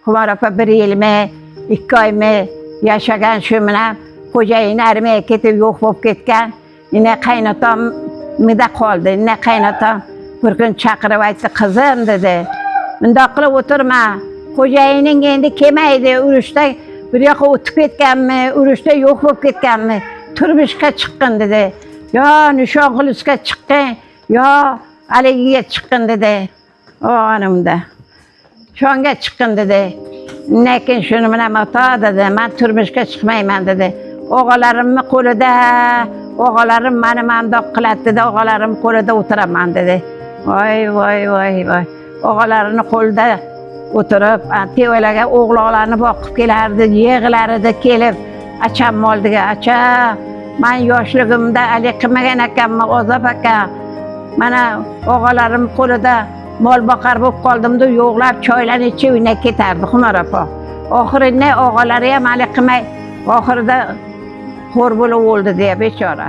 Xumar opa 1 yilmi, 2 oymi yashagan shu bilan xo'jayin armiyaga ketib yo'q bo'lib ketgan. Yine qaynotamda qoldi. Yine qaynotam bir kun chaqirib aytdi, qizim dedi. Bundoq qilib o'tirma. Xo'jayining endi kelmaydi, urushda bir yoqqa o'tib ketganmi, urushda yo'q bo'lib ketganmi? Turmushga chiqqin dedi. Yo, Nishonxulosga chiqqin, yo, haligiga chiqqin dedi. O'g'limda. Shonga chiqqin dedi. Lekin shuni bilan ota dedi, men turmushga chiqmayman dedi. O'g'larimni qo'lida, o'g'larim meni mandoq qiladi dedi, o'g'larim qo'lida o'tiraman dedi. Voy, voy, voy, voy. O'g'larini qo'lida o'tirib, tevalarga o'g'loqlarni boqib kelardi, yig'lardi kelib, acham oldiga, acha, men yoshligimda ali qilmagan ekanman, Ozob aka. Mana o'g'larim qo'lida mol boqar bo'lib qoldim-da, yo'qlab choylarni ichib uyga ketardi Xumar opa. Oxirida o'g'lari ham ali qilmay, oxirida xo'r bo'lib o'ldi deya bechora.